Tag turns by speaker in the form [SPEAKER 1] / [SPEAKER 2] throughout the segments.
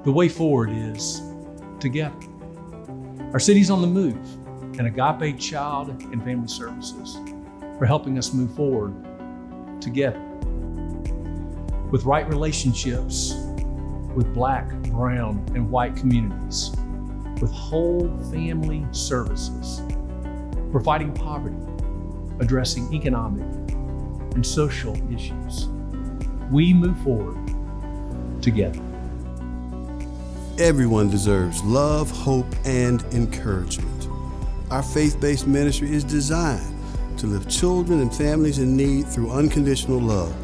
[SPEAKER 1] The way forward is together. Our city's on the move, and Agape Child and Family Services are helping us move forward together. With right relationships with Black, brown, and white communities, with whole family services. We're fighting poverty, addressing economic and social issues. We move forward together.
[SPEAKER 2] Everyone deserves love, hope, and encouragement. Our faith-based ministry is designed to lift children and families in need through unconditional love,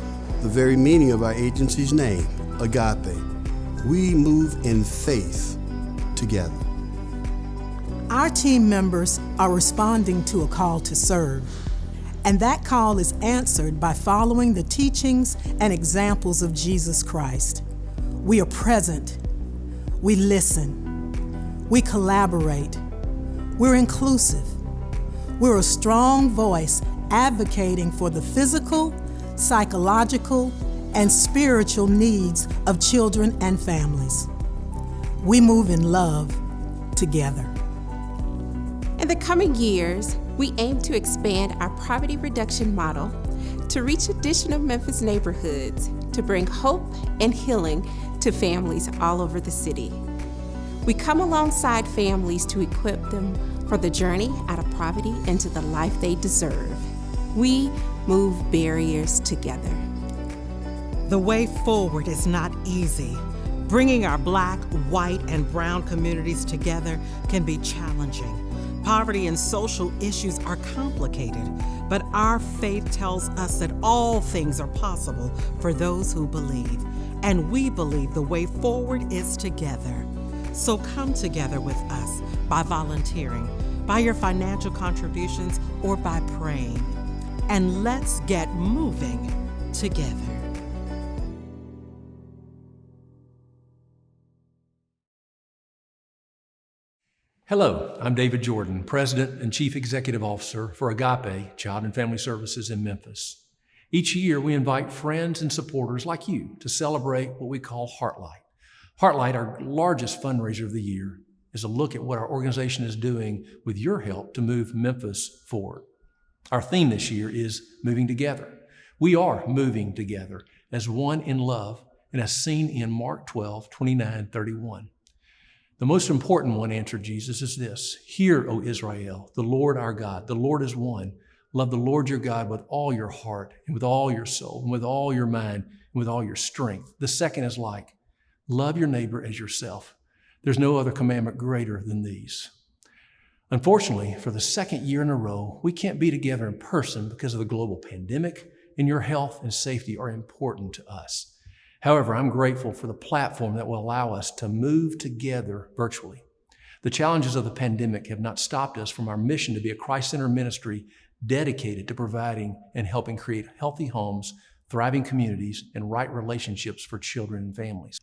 [SPEAKER 2] the very meaning of our agency's name, Agape. We move in faith together.
[SPEAKER 3] Our team members are responding to a call to serve, and that call is answered by following the teachings and examples of Jesus Christ. We are present, we listen, we collaborate, we're inclusive, we're a strong voice advocating for the physical, psychological, and spiritual needs of children and families. We move in love together.
[SPEAKER 4] In the coming years, we aim to expand our poverty reduction model to reach additional Memphis neighborhoods to bring hope and healing to families all over the city. We come alongside families to equip them for the journey out of poverty into the life they deserve. We move barriers together.
[SPEAKER 5] The way forward is not easy. Bringing our Black, white, and brown communities together can be challenging. Poverty and social issues are complicated, but our faith tells us that all things are possible for those who believe. And we believe the way forward is together. So come together with us by volunteering, by your financial contributions, or by praying. And let's get moving together.
[SPEAKER 1] Hello, I'm David Jordan, President and Chief Executive Officer for Agape Child and Family Services in Memphis. Each year, we invite friends and supporters like you to celebrate what we call Heartlight. Heartlight, our largest fundraiser of the year, is a look at what our organization is doing with your help to move Memphis forward. Our theme this year is Moving Together. We are moving together as one in love and as seen in Mark 12, 29, 31. The most important one, answered Jesus, is this: Hear, O Israel, the Lord our God, the Lord is one. Love the Lord your God with all your heart and with all your soul and with all your mind and with all your strength. The second is like, love your neighbor as yourself. There's no other commandment greater than these. Unfortunately, for the second year in a row, we can't be together in person because of the global pandemic, and your health and safety are important to us. However, I'm grateful for the platform that will allow us to move together virtually. The challenges of the pandemic have not stopped us from our mission to be a Christ-centered ministry dedicated to providing and helping create healthy homes, thriving communities, and right relationships for children and families.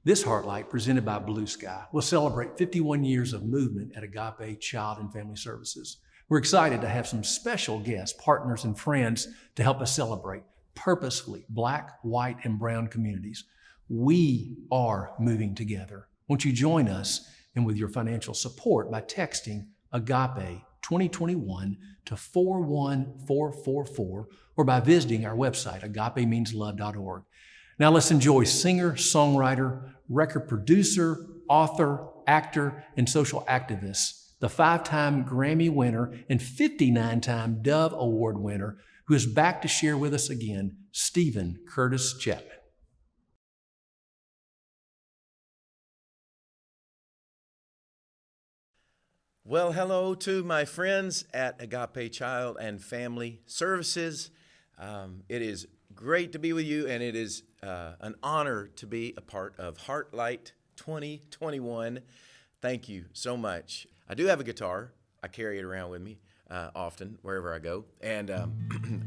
[SPEAKER 1] This Heartlight, presented by Blue Sky, will celebrate 51 years of movement at Agape Child and Family Services. We're excited to have some special guests, partners, and friends to help us celebrate purposefully Black, white, and brown communities. We are moving together. Won't you join us and with your financial support by texting Agape 2021 to 41444 or by visiting our website, agapemeanslove.org. Now let's enjoy singer, songwriter, record producer, author, actor, and social activist, the 5-time Grammy winner and 59-time Dove Award winner, who is back to share with us again, Stephen Curtis Chapman.
[SPEAKER 6] Well, hello to my friends at Agape Child and Family Services. It is great to be with you, and it is an honor to be a part of Heartlight 2021. Thank you so much. I do have a guitar. I carry it around with me often, wherever I go. And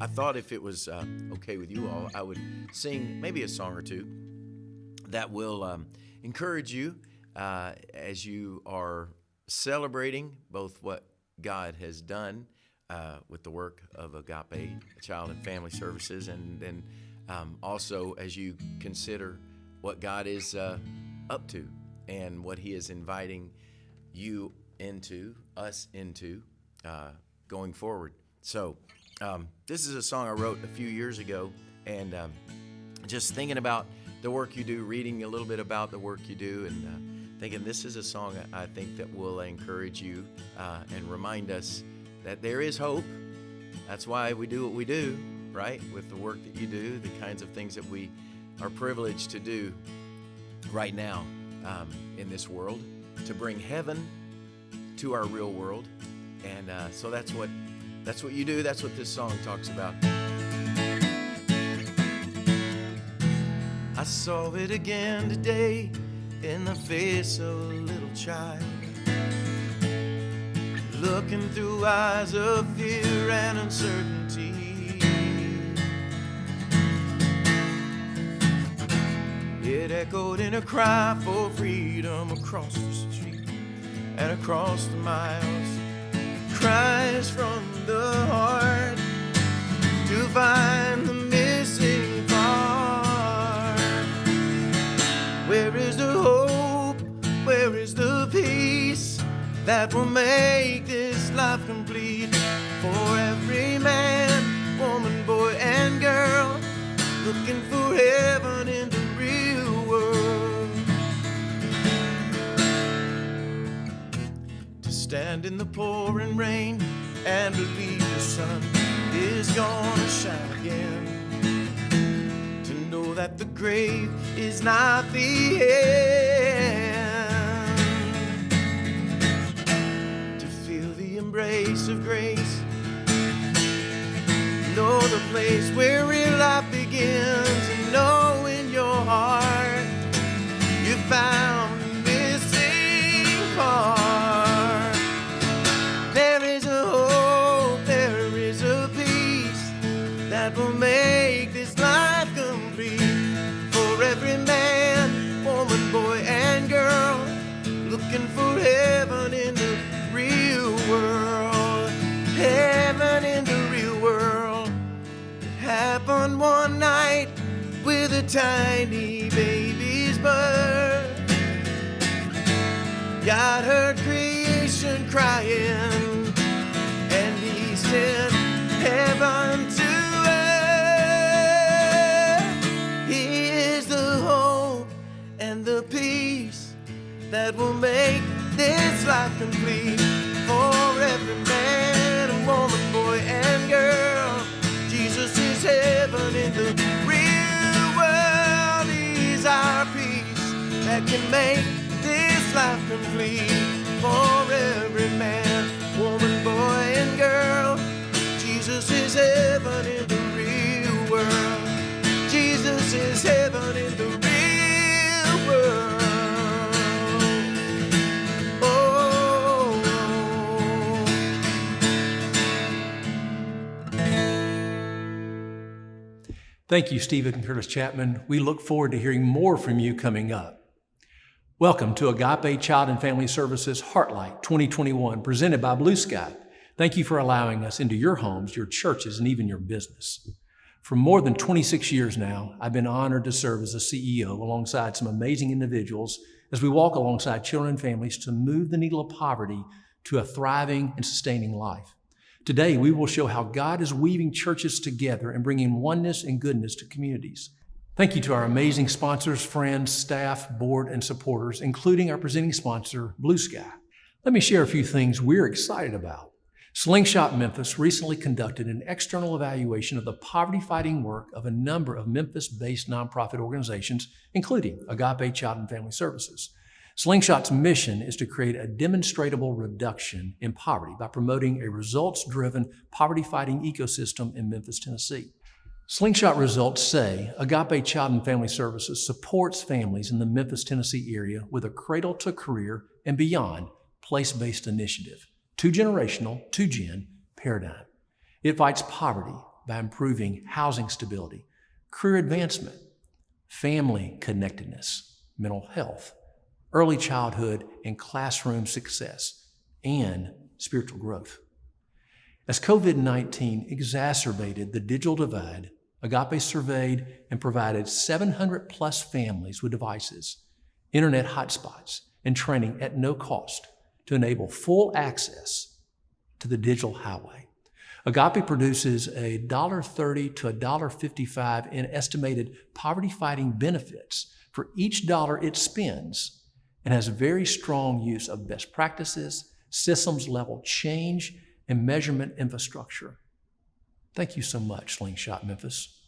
[SPEAKER 6] I thought if it was okay with you all, I would sing maybe a song or two that will encourage you as you are celebrating both what God has done with the work of Agape Child and Family Services, and then also as you consider what God is up to and what he is inviting you into, us into, going forward. So this is a song I wrote a few years ago, and just thinking about the work you do, reading a little bit about the work you do, and thinking this is a song I think that will encourage you and remind us that there is hope. That's why we do what we do, right? With the work that you do, the kinds of things that we are privileged to do right now in this world, to bring heaven to our real world. And so that's what you do. That's what this song talks about. I saw it again today in the face of a little child, looking through eyes of fear and uncertainty. It echoed in a cry for freedom across the street and across the miles. Cries from the heart to find the missing part. Where is the hope? Where is the peace that will make this life complete? For every man, woman, boy, and girl looking for heaven in the real world. To stand in the pouring rain and believe the sun is gonna shine again. To know that the grave is not the end. To feel the embrace of grace. Know the place where real life begins. And know in your heart you found the missing part. There is a hope, there is a peace that will make this life complete. For every man, woman, boy, and girl looking for heaven in the real world. Heaven in the real world. It happened one night with a tiny baby's birth. God heard creation crying, and he sent heaven to earth. He is the hope and the peace that will make this life complete. For every man, and woman, boy, and girl, Jesus is heaven in the real world. He's our peace that can make this life complete. For every man, woman, boy, and girl, Jesus is heaven in the real world. Jesus is heaven in the real world.
[SPEAKER 1] Thank you, Stephen and Curtis Chapman. We look forward to hearing more from you coming up. Welcome to Agape Child and Family Services Heartlight 2021, presented by Blue Sky. Thank you for allowing us into your homes, your churches, and even your business. For more than 26 years now, I've been honored to serve as a CEO alongside some amazing individuals as we walk alongside children and families to move the needle of poverty to a thriving and sustaining life. Today, we will show how God is weaving churches together and bringing oneness and goodness to communities. Thank you to our amazing sponsors, friends, staff, board, and supporters, including our presenting sponsor, Blue Sky. Let me share a few things we're excited about. Slingshot Memphis recently conducted an external evaluation of the poverty-fighting work of a number of Memphis-based nonprofit organizations, including Agape Child and Family Services. Slingshot's mission is to create a demonstrable reduction in poverty by promoting a results-driven poverty-fighting ecosystem in Memphis, Tennessee. Slingshot results say Agape Child and Family Services supports families in the Memphis, Tennessee area with a cradle-to-career and beyond place-based initiative, two-generational, two-gen paradigm. It fights poverty by improving housing stability, career advancement, family connectedness, mental health, early childhood and classroom success, and spiritual growth. As COVID-19 exacerbated the digital divide, Agape surveyed and provided 700 plus families with devices, internet hotspots, and training at no cost to enable full access to the digital highway. Agape produces $1.30 to $1.55 in estimated poverty-fighting benefits for each dollar it spends, and has very strong use of best practices, systems-level change, and measurement infrastructure. Thank you so much, Slingshot Memphis.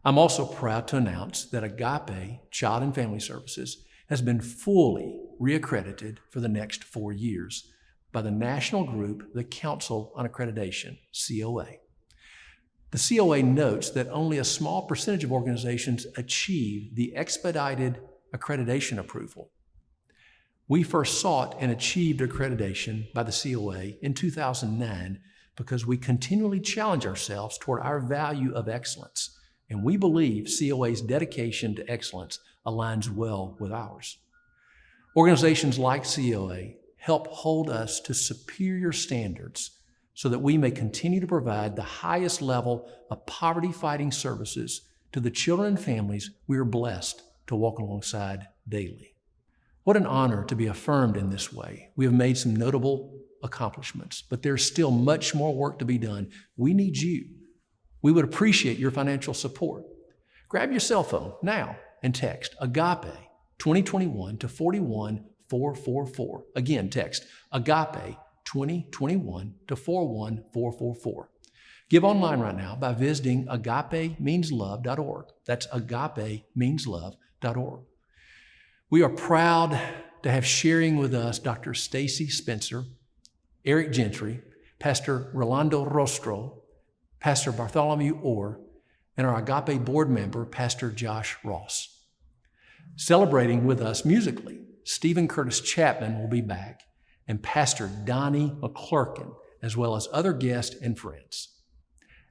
[SPEAKER 1] I'm also proud to announce that Agape Child and Family Services has been fully reaccredited for the next 4 years by the national group, the Council on Accreditation, COA. The COA notes that only a small percentage of organizations achieve the expedited accreditation approval. We first sought and achieved accreditation by the COA in 2009 because we continually challenge ourselves toward our value of excellence, and we believe COA's dedication to excellence aligns well with ours. Organizations like COA help hold us to superior standards so that we may continue to provide the highest level of poverty-fighting services to the children and families we are blessed to walk alongside daily. What an honor to be affirmed in this way. We have made some notable accomplishments, but there's still much more work to be done. We need you. We would appreciate your financial support. Grab your cell phone now and text Agape 2021 to 41444. Again, text Agape 2021 to 41444. Give online right now by visiting agapemeanslove.org. That's agapemeanslove.org. We are proud to have sharing with us Dr. Stacy Spencer, Eric Gentry, Pastor Rolando Rostro, Pastor Bartholomew Orr, and our Agape board member, Pastor Josh Ross. Celebrating with us musically, Stephen Curtis Chapman will be back, and Pastor Donnie McClurkin, as well as other guests and friends.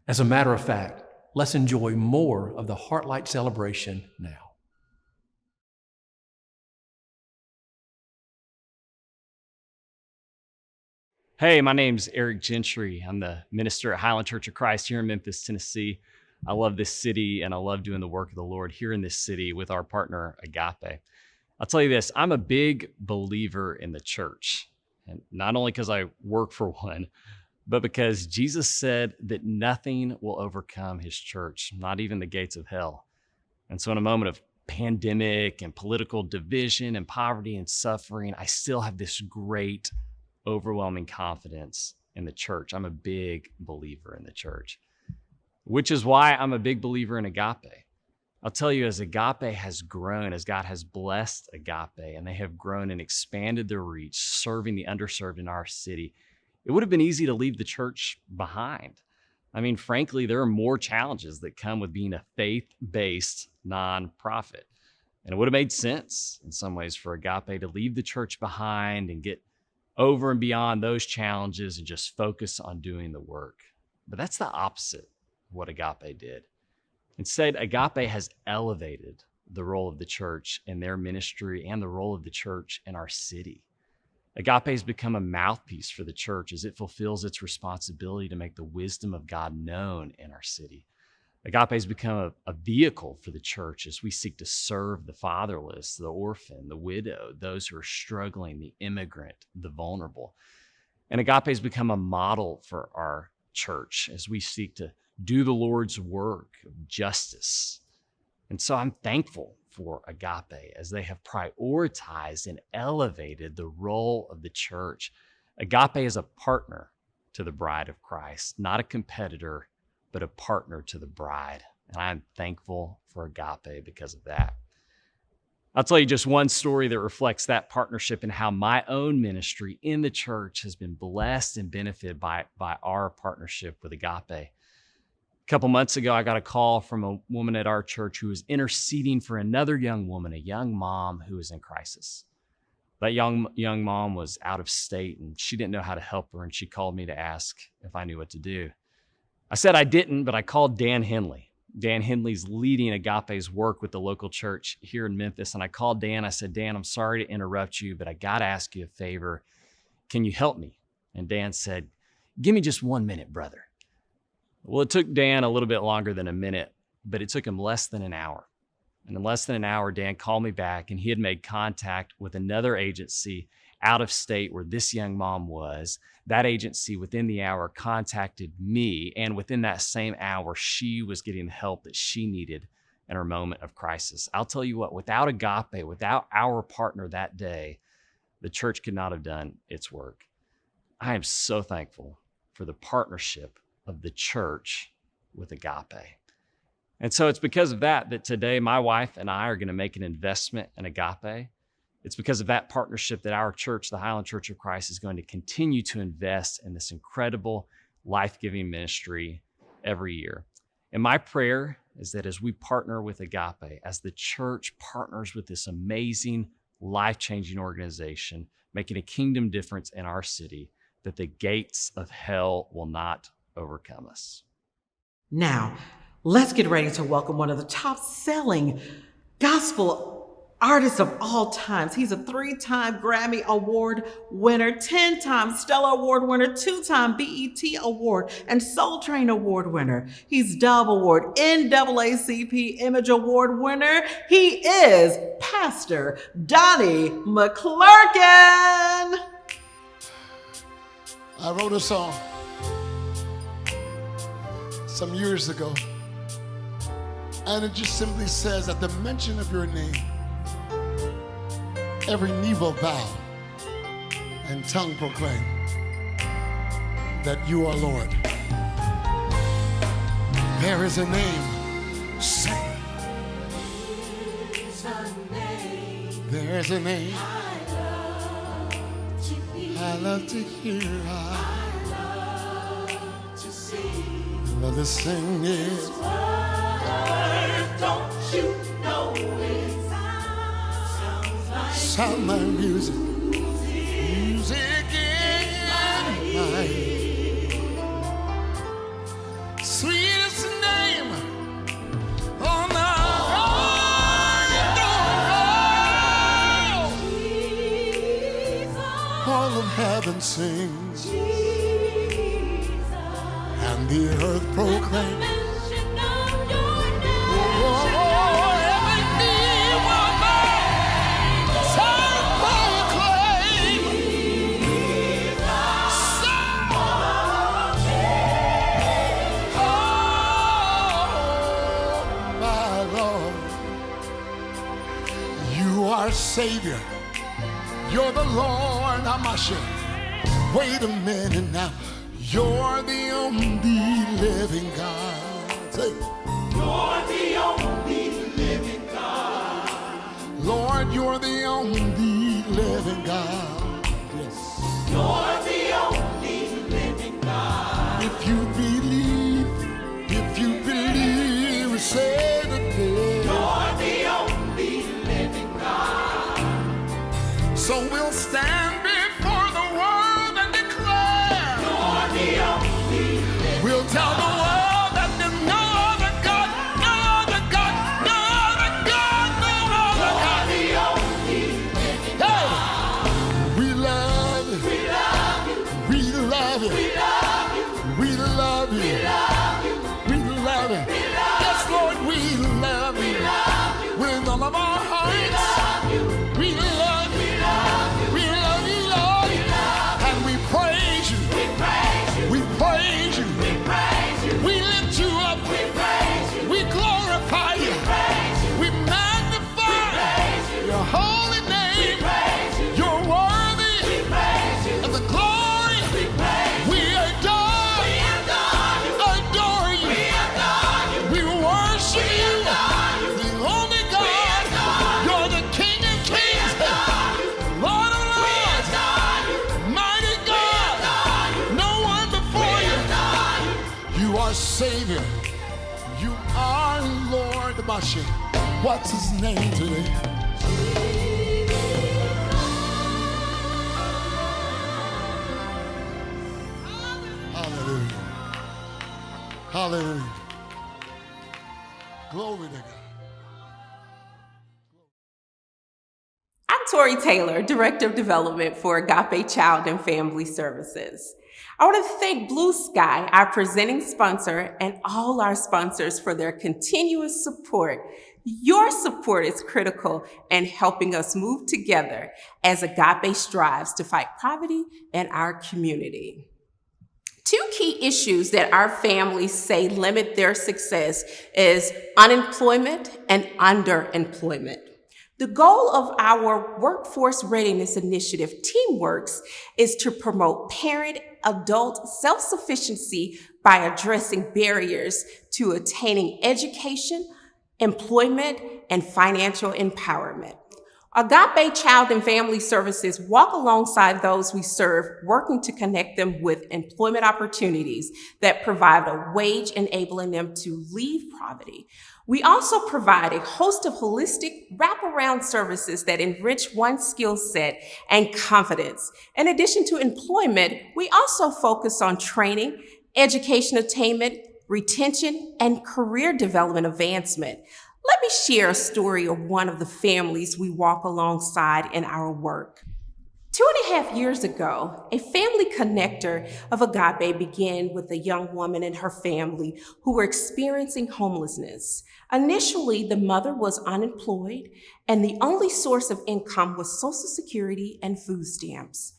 [SPEAKER 1] As a matter of fact, let's enjoy more of the Heartlight Celebration now.
[SPEAKER 7] Hey, my name's Eric Gentry. I'm the minister at Highland Church of Christ here in Memphis, Tennessee. I love this city and I love doing the work of the Lord here in this city with our partner, Agape. I'll tell you this, I'm a big believer in the church, and not only because I work for one, but because Jesus said that nothing will overcome his church, not even the gates of hell. And so in a moment of pandemic and political division and poverty and suffering, I still have this great, overwhelming confidence in the church. I'm a big believer in the church, which is why I'm a big believer in Agape. I'll tell you, as Agape has grown, as God has blessed Agape, and they have grown and expanded their reach, serving the underserved in our city, it would have been easy to leave the church behind. I mean, frankly, there are more challenges that come with being a faith-based nonprofit. And it would have made sense in some ways for Agape to leave the church behind and get over and beyond those challenges and just focus on doing the work. But that's the opposite of what Agape did. Instead, Agape has elevated the role of the church in their ministry and the role of the church in our city. Agape has become a mouthpiece for the church as it fulfills its responsibility to make the wisdom of God known in our city. Agape has become a vehicle for the church as we seek to serve the fatherless, the orphan, the widow, those who are struggling, the immigrant, the vulnerable. And Agape has become a model for our church as we seek to do the Lord's work of justice. And so I'm thankful for Agape as they have prioritized and elevated the role of the church. Agape is a partner to the bride of Christ, not a competitor, but a partner to the bride. And I'm thankful for Agape because of that. I'll tell you just one story that reflects that partnership and how my own ministry in the church has been blessed and benefited by our partnership with Agape. A couple months ago, I got a call from a woman at our church who was interceding for another young woman, a young mom who was in crisis. That young mom was out of state and she didn't know how to help her, and she called me to ask if I knew what to do. I said I didn't, but I called Dan Henley. Dan Henley's leading Agape's work with the local church here in Memphis, and I called Dan. I said, Dan, I'm sorry to interrupt you, but I got to ask you a favor. Can you help me? And Dan said, give me just 1 minute, brother. Well, it took Dan a little bit longer than a minute, but it took him less than an hour. And in less than an hour, Dan called me back, and he had made contact with another agency out of state where this young mom was. That agency within the hour contacted me, and within that same hour, she was getting the help that she needed in her moment of crisis. I'll tell you what, without Agape, without our partner that day, the church could not have done its work. I am so thankful for the partnership of the church with Agape. And so it's because of that today my wife and I are going to make an investment in Agape. It's because of that partnership that our church, the Highland Church of Christ, is going to continue to invest in this incredible, life-giving ministry every year. And my prayer is that as we partner with Agape, as the church partners with this amazing, life-changing organization, making a kingdom difference in our city, that the gates of hell will not overcome us.
[SPEAKER 5] Now, let's get ready to welcome one of the top-selling gospel artists of all times. He's a 3-time Grammy Award winner, 10-time Stellar Award winner, 2-time BET Award and Soul Train Award winner. He's Dove Award, NAACP Image Award winner. He is Pastor Donnie McClurkin.
[SPEAKER 8] I wrote a song some years ago, and it just simply says, at the mention of your name, every knee will bow and tongue proclaim that you are Lord. There is a name, say. There's a name I love to hear. I love to sing. I love to sing it. Don't you know it sounds like music. Music in my ear. Sweetest name on the all of heaven sings, and the earth proclaims. Every knee will bow, tongue proclaim. Oh, my Lord, you are Savior. You're the Lord, Amashe. Wait a minute now. You're the only living God. Say, you're the only living God. Lord, you're the only living God. Yes. You're the only living God. If you believe, say today. You're the only living God. So we'll stand before the world and declare, you're the only living. We'll tell the world that there's no other God, no other God, no other God, no other God. You're the only living God. We love you. We love you. We love you. We love you. We love you. We love you. Yes, Lord, we love you. We love you. With all of our hearts. We love you. We love you. We love you, Lord, and we praise you. We praise you. We praise you. We praise you. We lift you up. We praise you. We glorify you. We praise you. We magnify your holy name. We praise you. You're worthy. We praise you. Of the glory. We praise you. We adore you. Adore you. We adore you. We worship you. The only God. You're the King of Kings. Lord of Lords, mighty God, no one before you. You are Savior, you are Lord. Bashi, what's his name today? Hallelujah. Hallelujah. Glory to God.
[SPEAKER 4] I'm Tori Taylor, Director of Development for Agape Child and Family Services. I want to thank Blue Sky, our presenting sponsor, and all our sponsors for their continuous support Your support is critical in helping us move together as Agape strives to fight poverty in our community. Two key issues that our families say limit their success is unemployment and underemployment. The goal of our Workforce Readiness Initiative, TeamWorks, is to promote parent-adult self-sufficiency by addressing barriers to attaining education, employment, and financial empowerment. Agape Child and Family Services walk alongside those we serve, working to connect them with employment opportunities that provide a wage enabling them to leave poverty. We also provide a host of holistic wraparound services that enrich one's skill set and confidence. In addition to employment, we also focus on training, education attainment, retention, and career development advancement. Let me share a story of one of the families we walk alongside in our work. 2.5 years ago, a family connector of Agape began with a young woman and her family who were experiencing homelessness. Initially, the mother was unemployed, and the only source of income was Social Security and food stamps.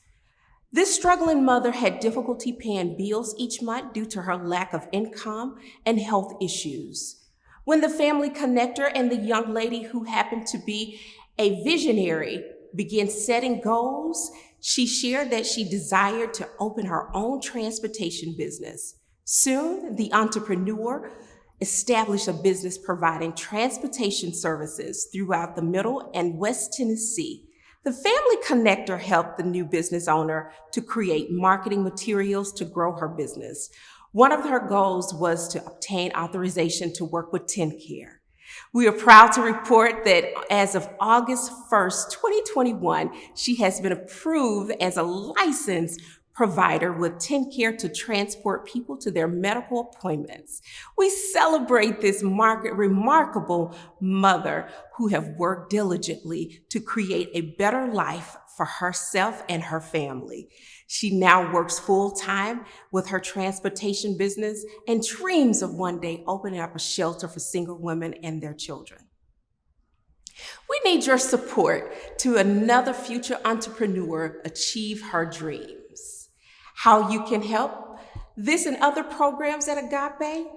[SPEAKER 4] This struggling mother had difficulty paying bills each month due to her lack of income and health issues. When the family connector and the young lady, who happened to be a visionary, began setting goals, she shared that she desired to open her own transportation business. Soon, the entrepreneur established a business providing transportation services throughout the Middle and West Tennessee. The family connector helped the new business owner to create marketing materials to grow her business. One of her goals was to obtain authorization to work with TennCare. We are proud to report that as of August 1st, 2021, she has been approved as a licensed provider with TennCare to transport people to their medical appointments. We celebrate this remarkable mother who have worked diligently to create a better life for herself and her family. She now works full-time with her transportation business and dreams of one day opening up a shelter for single women and their children. We need your support to another future entrepreneur achieve her dreams. How you can help this and other programs at Agape?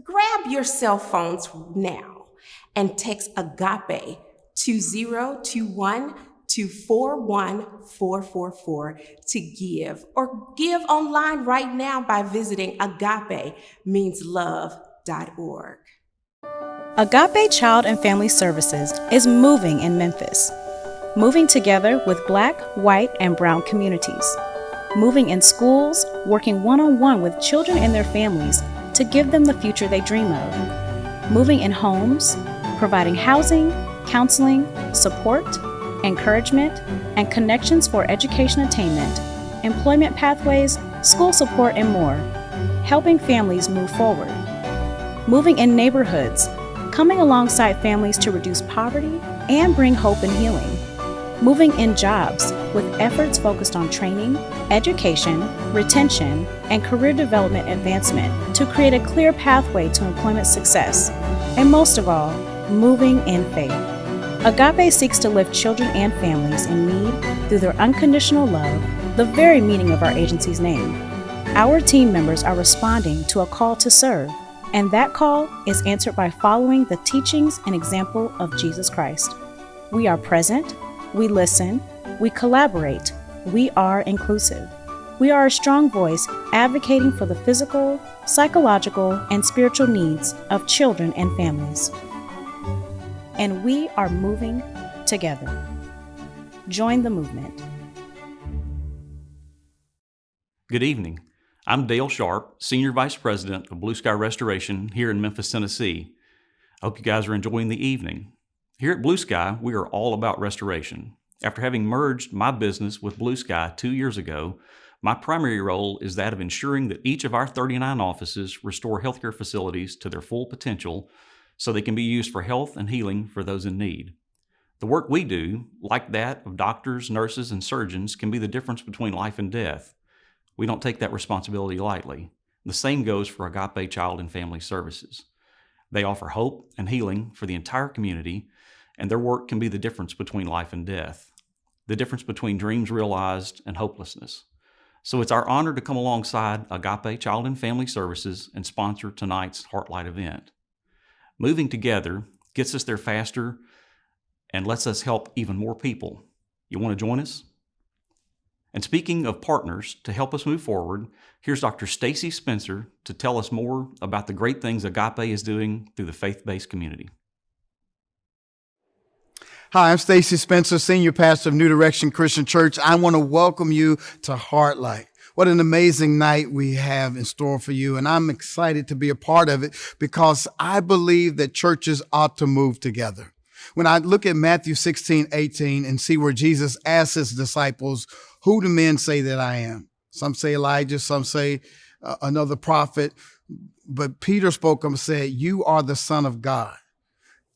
[SPEAKER 4] Grab your cell phones now and text Agape 2021-241-444 to give, or give online right now by visiting agapemeanslove.org.
[SPEAKER 9] Agape Child and Family Services is moving in Memphis, moving together with Black, white, and brown communities, moving in schools, working one-on-one with children and their families to give them the future they dream of, moving in homes, providing housing, counseling, support, encouragement, and connections for education attainment, employment pathways, school support, and more, helping families move forward, moving in neighborhoods, coming alongside families to reduce poverty and bring hope and healing, moving in jobs with efforts focused on training, education, retention, and career development advancement to create a clear pathway to employment success, and most of all, moving in faith. Agape seeks to lift children and families in need through their unconditional love, the very meaning of our agency's name. Our team members are responding to a call to serve, and that call is answered by following the teachings and example of Jesus Christ. We are present, we listen, we collaborate, we are inclusive. We are a strong voice advocating for the physical, psychological, and spiritual needs of children and families. And we are moving together. Join the movement.
[SPEAKER 10] Good evening. I'm Dale Sharp, Senior Vice President of Blue Sky Restoration here in Memphis, Tennessee. I hope you guys are enjoying the evening. Here at Blue Sky, we are all about restoration. After having merged my business with Blue Sky 2 years ago, my primary role is that of ensuring that each of our 39 offices restore healthcare facilities to their full potential so they can be used for health and healing for those in need. The work we do, like that of doctors, nurses, and surgeons, can be the difference between life and death. We don't take that responsibility lightly. The same goes for Agape Child and Family Services. They offer hope and healing for the entire community, and their work can be the difference between life and death, the difference between dreams realized and hopelessness. So it's our honor to come alongside Agape Child and Family Services and sponsor tonight's Heartlight event. Moving together gets us there faster and lets us help even more people. You want to join us? And speaking of partners, to help us move forward, here's Dr. Stacy Spencer to tell us more about the great things Agape is doing through the faith-based community.
[SPEAKER 11] Hi, I'm Stacy Spencer, Senior Pastor of New Direction Christian Church. I want to welcome you to Heartlight. What an amazing night we have in store for you, and I'm excited to be a part of it because I believe that churches ought to move together. When I look at Matthew 16:18 and see where Jesus asks his disciples, who do men say that I am? Some say Elijah, some say another prophet. But Peter spoke up and said, you are the Son of God.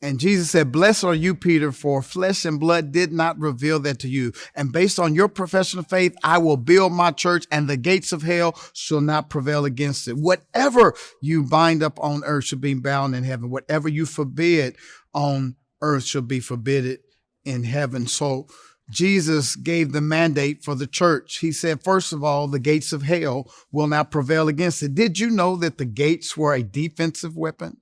[SPEAKER 11] And Jesus said, blessed are you, Peter, for flesh and blood did not reveal that to you. And based on your profession of faith, I will build my church and the gates of hell shall not prevail against it. Whatever you bind up on earth shall be bound in heaven. Whatever you forbid on earth shall be forbidden in heaven. So Jesus gave the mandate for the church. He said, first of all, the gates of hell will not prevail against it. Did you know that the gates were a defensive weapon?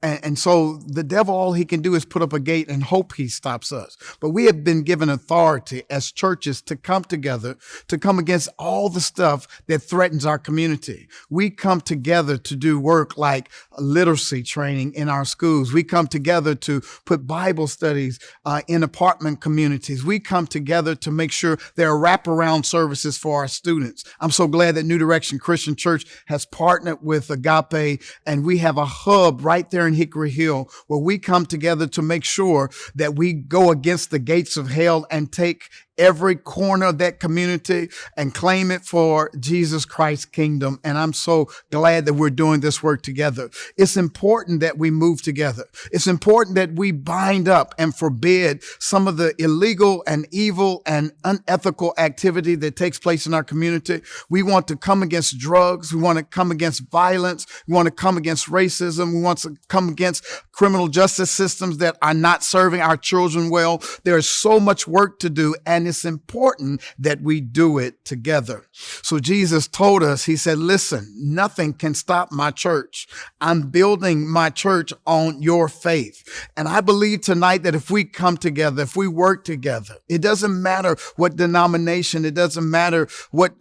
[SPEAKER 11] And so the devil, all he can do is put up a gate and hope he stops us. But we have been given authority as churches to come together, to come against all the stuff that threatens our community. We come together to do work like literacy training in our schools. We come together to put Bible studies in apartment communities. We come together to make sure there are wraparound services for our students. I'm so glad that New Direction Christian Church has partnered with Agape, and we have a hub right there in Hickory Hill where we come together to make sure that we go against the gates of hell and take every corner of that community and claim it for Jesus Christ's kingdom. And I'm so glad that we're doing this work together. It's important that we move together. It's important that we bind up and forbid some of the illegal and evil and unethical activity that takes place in our community. We want to come against drugs. We want to come against violence. We want to come against racism. We want to come against criminal justice systems that are not serving our children well. There is so much work to do, and it's important that we do it together. So Jesus told us, he said, listen, nothing can stop my church. I'm building my church on your faith. And I believe tonight that if we come together, if we work together, it doesn't matter what denomination, it doesn't matter what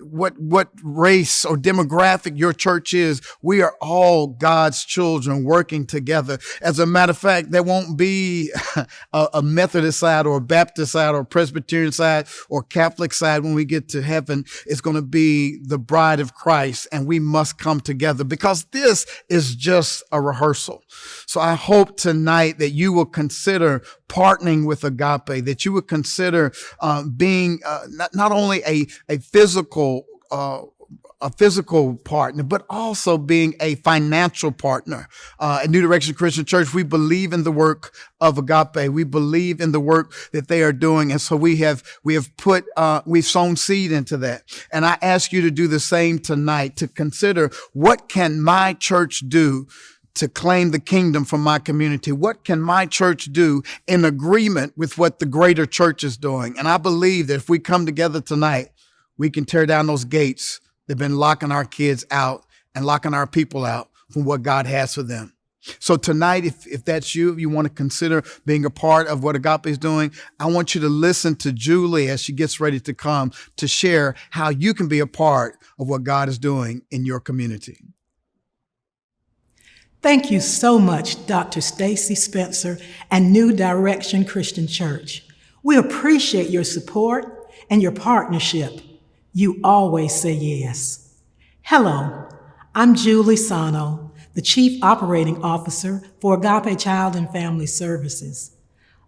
[SPEAKER 11] race or demographic your church is. We are all God's children working together. As a matter of fact, there won't be a Methodist side or a Baptist side or a Presbyterian side or Catholic side when we get to heaven. It's going to be the bride of Christ, and we must come together because this is just a rehearsal. So I hope tonight that you will consider partnering with Agape, that you would consider being not only a physical partner, but also being a financial partner. At New Direction Christian Church, we believe in the work of Agape. We believe in the work that they are doing. And so we've sown seed into that. And I ask you to do the same tonight, to consider what can my church do to claim the kingdom from my community? What can my church do in agreement with what the greater church is doing? And I believe that if we come together tonight, we can tear down those gates that have been locking our kids out and locking our people out from what God has for them. So tonight, if that's you, if you want to consider being a part of what Agape is doing, I want you to listen to Julie as she gets ready to come to share how you can be a part of what God is doing in your community.
[SPEAKER 3] Thank you so much, Dr. Stacy Spencer and New Direction Christian Church. We appreciate your support and your partnership. You always say yes. Hello, I'm Julie Sano, the Chief Operating Officer for Agape Child and Family Services.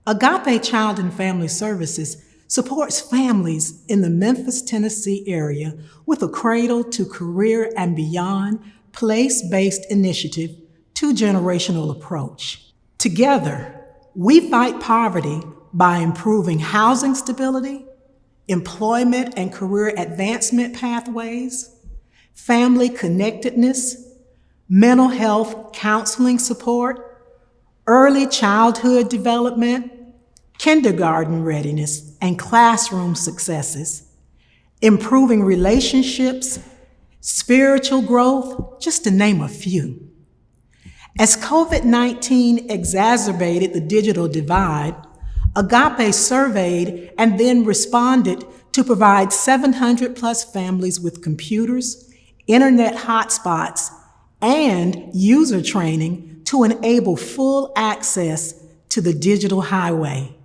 [SPEAKER 3] Agape Child and Family Services supports families in the Memphis, Tennessee area with a Cradle to Career and Beyond place-based initiative, two-generational approach. Together, we fight poverty by improving housing stability, employment and career advancement pathways, family connectedness, mental health counseling support, early childhood development, kindergarten readiness and classroom successes, improving relationships, spiritual growth, just to name a few. As COVID-19 exacerbated the digital divide, Agape surveyed and then responded to provide 700 plus families with computers, internet hotspots, and user training to enable full access to the digital highway.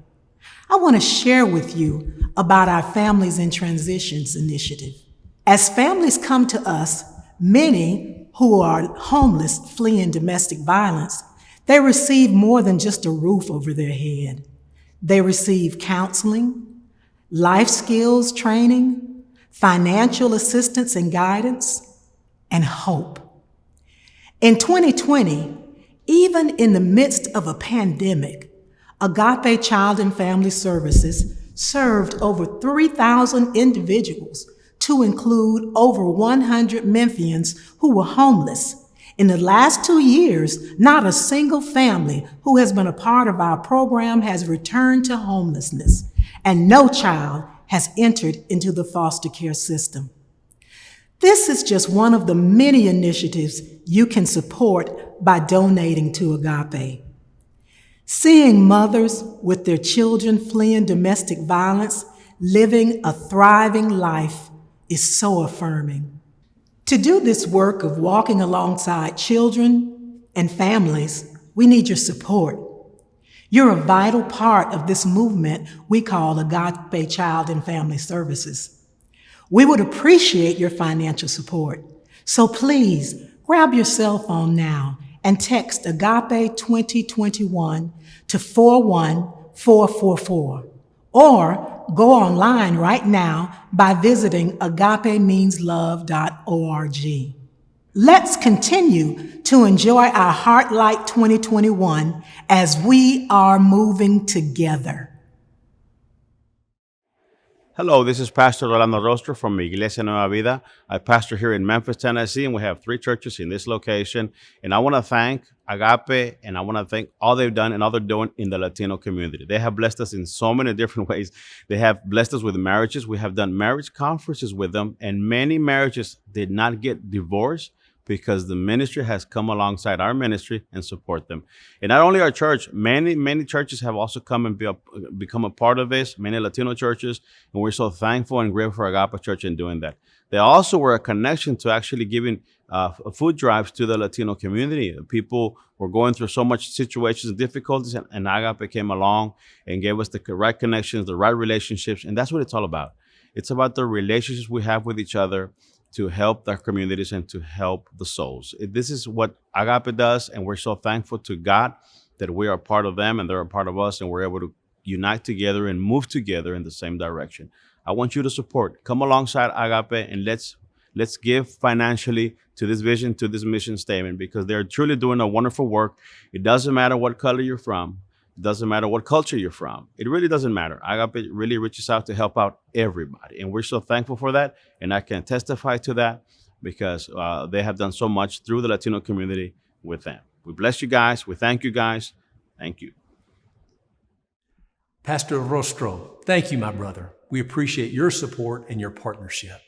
[SPEAKER 3] I want to share with you about our Families in Transitions initiative. As families come to us, many who are homeless fleeing domestic violence, they receive more than just a roof over their head. They receive counseling, life skills training, financial assistance and guidance, and hope. In 2020, even in the midst of a pandemic, Agape Child and Family Services served over 3,000 individuals, to include over 100 Memphians who were homeless. In the last 2 years, not a single family who has been a part of our program has returned to homelessness, and no child has entered into the foster care system. This is just one of the many initiatives you can support by donating to Agape. Seeing mothers with their children fleeing domestic violence, living a thriving life is so affirming. To do this work of walking alongside children and families, we need your support. You're a vital part of this movement we call Agape Child and Family Services. We would appreciate your financial support. So please grab your cell phone now and text Agape 2021 to 41444, or go online right now by visiting agapemeanslove.org. Let's continue to enjoy our Heartlight 2021 as we are moving together.
[SPEAKER 12] Hello, this is Pastor Rolando Rostro from Iglesia Nueva Vida. I pastor here in Memphis, Tennessee, and we have 3 churches in this location. And I want to thank Agape, and I want to thank all they've done and all they're doing in the Latino community. They have blessed us in so many different ways. They have blessed us with marriages. We have done marriage conferences with them, and many marriages did not get divorced because the ministry has come alongside our ministry and support them. And not only our church, many churches have also come and become a part of this, many Latino churches, and we're so thankful and grateful for Agape Church in doing that. They also were a connection to actually giving food drives to the Latino community. People were going through so much situations and difficulties, and Agape came along and gave us the right connections, the right relationships, and that's what it's all about. It's about the relationships we have with each other to help our communities and to help the souls. This is what Agape does, and we're so thankful to God that we are part of them and they're a part of us, and we're able to unite together and move together in the same direction. I want you to support. Come alongside Agape and let's give financially to this vision, to this mission statement, because they're truly doing a wonderful work. It doesn't matter what color you're from. It doesn't matter what culture you're from. It really doesn't matter. Agape really reaches out to help out everybody. And we're so thankful for that. And I can testify to that because they have done so much through the Latino community with them. We bless you guys. We thank you guys. Thank you.
[SPEAKER 1] Pastor Rostro, thank you, my brother. We appreciate your support and your partnership.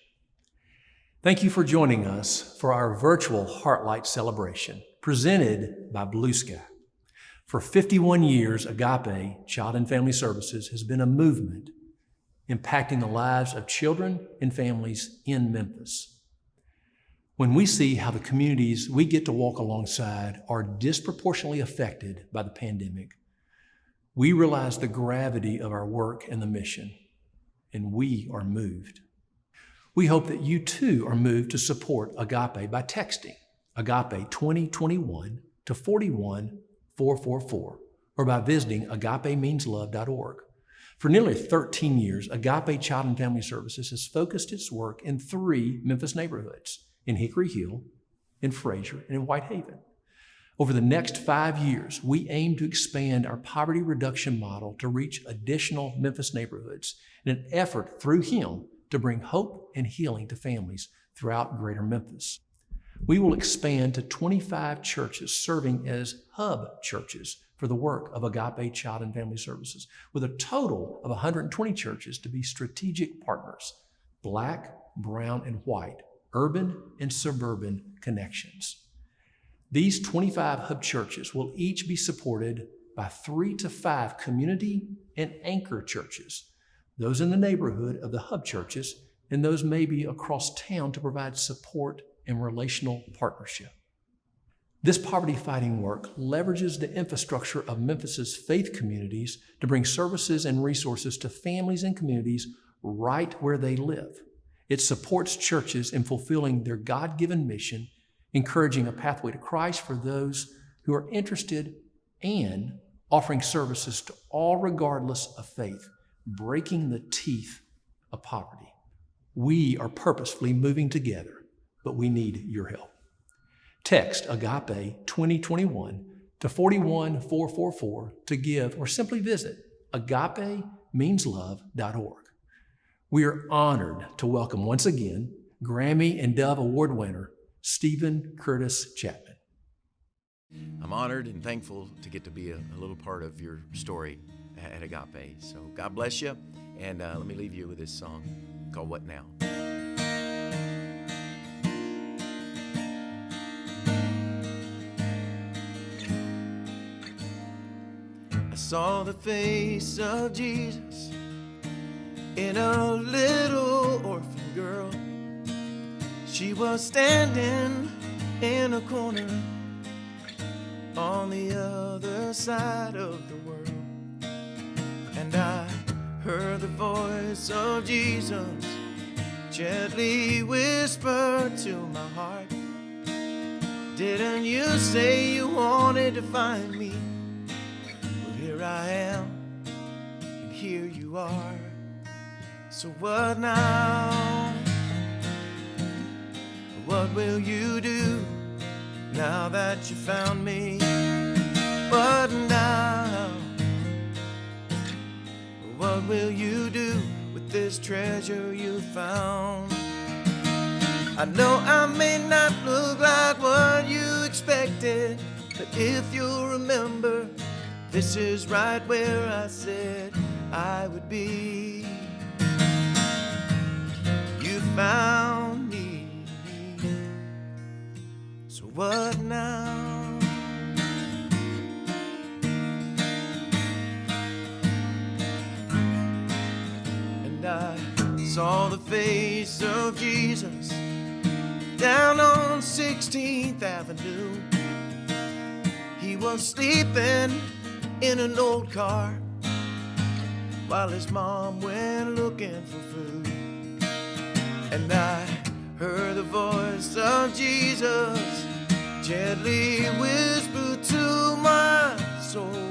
[SPEAKER 1] Thank you for joining us for our virtual Heartlight Celebration presented by Blue Sky. For 51 years, Agape Child and Family Services has been a movement impacting the lives of children and families in Memphis. When we see how the communities we get to walk alongside are disproportionately affected by the pandemic, we realize the gravity of our work and the mission, and we are moved. We hope that you too are moved to support Agape by texting Agape 2021 to 41444 or by visiting agapemeanslove.org. For nearly 13 years, Agape Child and Family Services has focused its work in 3 Memphis neighborhoods, in Hickory Hill, in Fraser, and in Whitehaven. Over the next 5 years, we aim to expand our poverty reduction model to reach additional Memphis neighborhoods in an effort through HIM to bring hope and healing to families throughout greater Memphis. We will expand to 25 churches serving as hub churches for the work of Agape Child and Family Services, with a total of 120 churches to be strategic partners, Black, brown, and white, urban and suburban connections. These 25 hub churches will each be supported by 3 to 5 community and anchor churches, those in the neighborhood of the hub churches and those maybe across town to provide support and relational partnership. This poverty-fighting work leverages the infrastructure of Memphis's faith communities to bring services and resources to families and communities right where they live. It supports churches in fulfilling their God-given mission, encouraging a pathway to Christ for those who are interested, and offering services to all regardless of faith, breaking the teeth of poverty. We are purposefully moving together, but we need your help. Text Agape 2021 to 41444 to give, or simply visit agapemeanslove.org. We are honored to welcome once again Grammy and Dove Award winner Stephen Curtis Chapman.
[SPEAKER 6] I'm honored and thankful to get to be a little part of your story at Agape. So God bless you, and let me leave you with this song called What Now? I saw the face of Jesus in a little orphan girl. She was standing in a corner on the other side of the world. And I heard the voice of Jesus gently whisper to my heart, didn't you say you wanted to find me? Well, here I am, and here you are. So what now? What will you do now that you found me? What now? What will you do with this treasure you found? I know I may not look like what you expected, but if you remember, this is right where I said I would be. You found me. So what now? And I saw the face of Jesus down on 16th Avenue. He was sleeping in an old car while his mom went looking for food. And I heard the voice of Jesus gently whisper to my soul,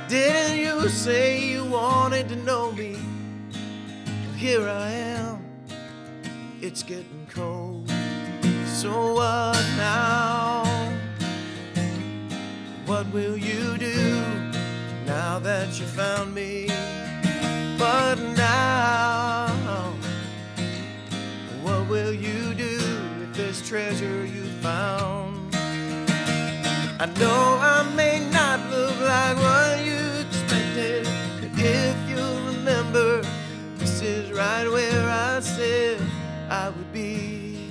[SPEAKER 6] didn't you say you wanted to know me? Well, here I am, it's getting cold. So what now? What will you do now that you found me? But now, what will you do with this treasure you found? I know I may not look like what you expected, but if you remember, this is right where I said I would be.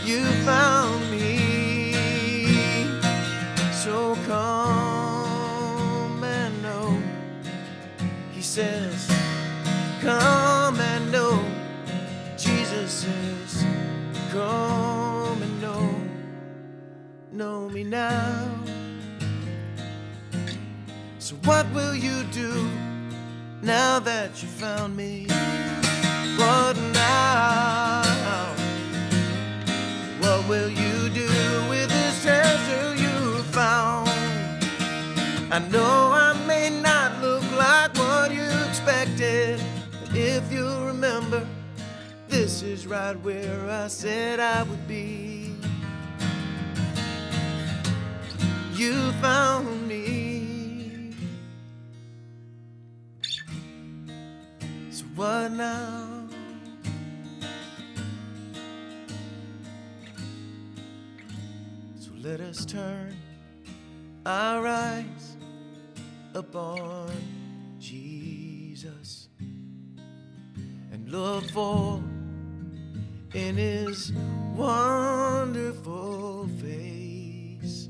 [SPEAKER 6] You found me, so come and know. He says, come and know. Jesus says, come and know me now. So what will you do now that you found me? What now? What will you do with this treasure you found? I know I may not look like what you expected, but if you remember, this is right where I said I would be. You found me. So what now? us turn our eyes upon Jesus and look for in his wonderful face,